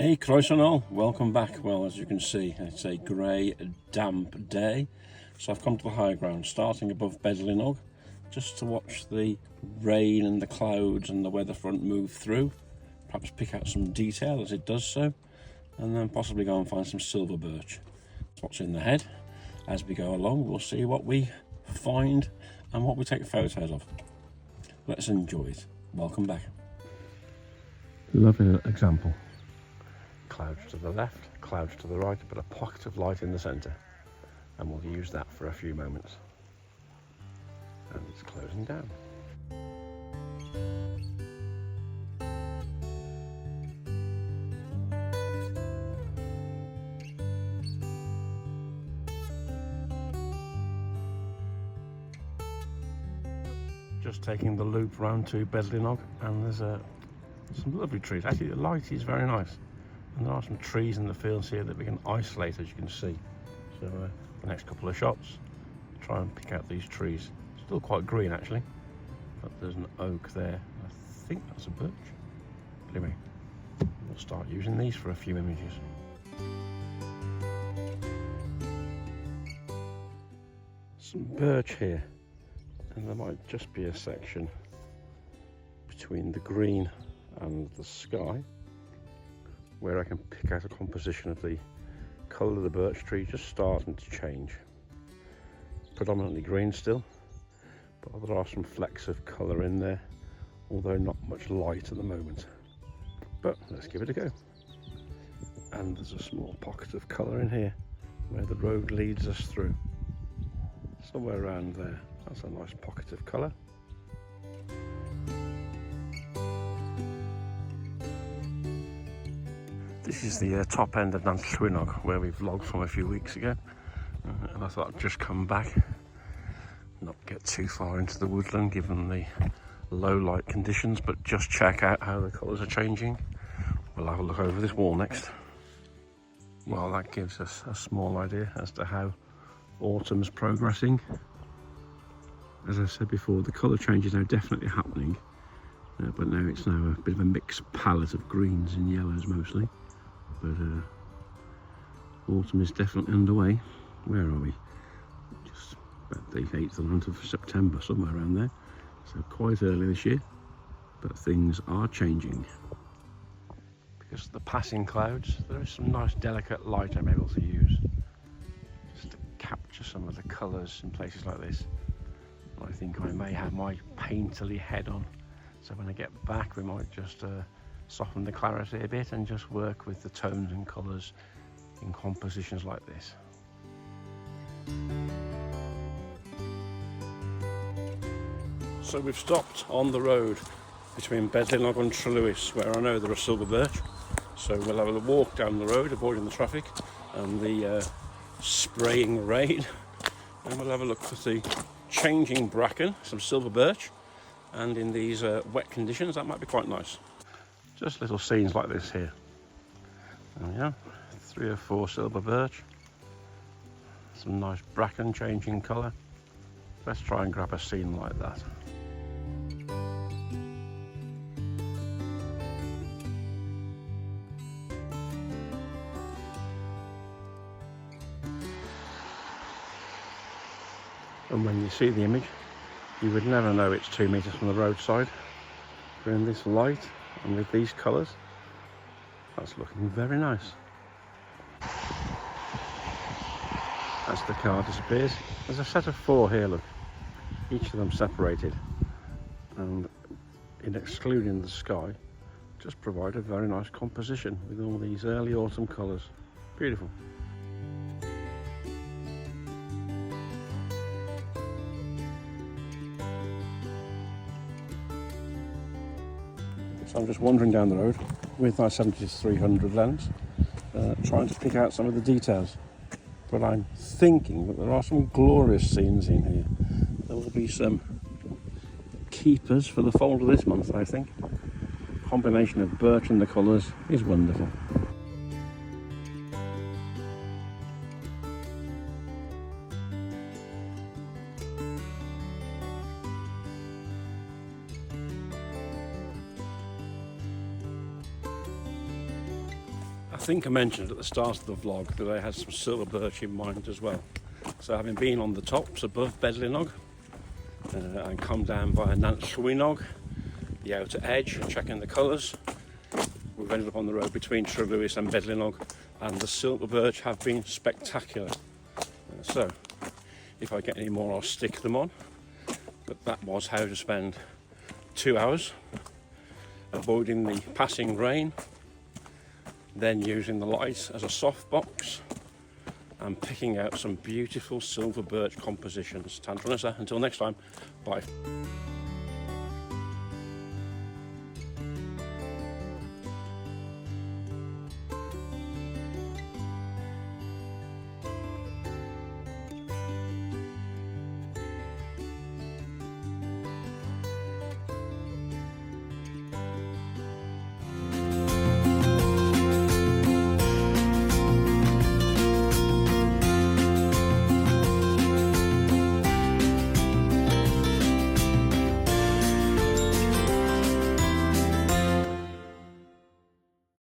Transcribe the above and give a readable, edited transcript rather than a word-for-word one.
Hey, croeso nôl, welcome back. Well, as you can see, it's a grey, damp day. So I've come to the high ground, starting above Bedlinog, just to watch the rain and the clouds and the weather front move through. Perhaps pick out some detail as it does so, and then possibly go and find some silver birch. That's what's in the head. As we go along, we'll see what we find and what we take photos of. Let's enjoy it. Welcome back. Lovely example. Clouds to the left, clouds to the right, but a pocket of light in the centre, and we'll use that for a few moments. And it's closing down. Just taking the loop round to Bedlinog, and there's some lovely trees. Actually, the light is very nice. And there are some trees in the fields here that we can isolate, as you can see. So the next couple of shots, try and pick out these trees. Still quite green actually, but there's an oak there. I think that's a birch. But anyway, we'll start using these for a few images. Some birch here, and there might just be a section between the green and the sky where I can pick out a composition of the colour of the birch tree just starting to change. Predominantly green still, but there are some flecks of colour in there, although not much light at the moment. But let's give it a go. And there's a small pocket of colour in here where the road leads us through. Somewhere around there, that's a nice pocket of colour. This is the top end of Llwynog, where we vlogged from a few weeks ago, and I thought I'd just come back, not get too far into the woodland given the low light conditions, but just check out how the colours are changing. We'll have a look over this wall next. Well, that gives us a small idea as to how autumn's progressing. As I said before, the colour change is now definitely happening, but now it's now a bit of a mixed palette of greens and yellows mostly. But autumn is definitely underway. Where are we? Just about the 8th or 9th of September, somewhere around there. So quite early this year, but things are changing. Because of the passing clouds, there is some nice delicate light I'm able to use just to capture some of the colours in places like this. I think I may have my painterly head on, so when I get back we might just soften the clarity a bit and just work with the tones and colours in compositions like this. So we've stopped on the road between Bedlinog and Trelewis, where I know there are silver birch. So we'll have a walk down the road, avoiding the traffic and the spraying rain, and we'll have a look at the changing bracken, some silver birch, and in these wet conditions that might be quite nice. Just little scenes like this here. There we are, 3 or 4 silver birch, some nice bracken changing colour. Let's try and grab a scene like that. And when you see the image, you would never know it's 2 metres from the roadside. But in this light and with these colours, that's looking very nice. As the car disappears, there's a set of 4 here, look, each of them separated, and in excluding the sky, just provide a very nice composition with all these early autumn colours. Beautiful. So I'm just wandering down the road with my 70-300 lens, trying to pick out some of the details. But I'm thinking that there are some glorious scenes in here. There will be some keepers for the folder this month, I think. The combination of birch and the colours is wonderful. think I mentioned at the start of the vlog that I had some silver birch in mind as well. So having been on the tops above Bedlinog and come down via Nant Llwynog, the outer edge, and checking the colours, we've ended up on the road between Trelewis and Bedlinog, and the silver birch have been spectacular. So if I get any more, I'll stick them on. But that was how to spend 2 hours avoiding the passing rain, then using the light as a softbox and picking out some beautiful silver birch compositions. Tantra until next time, bye.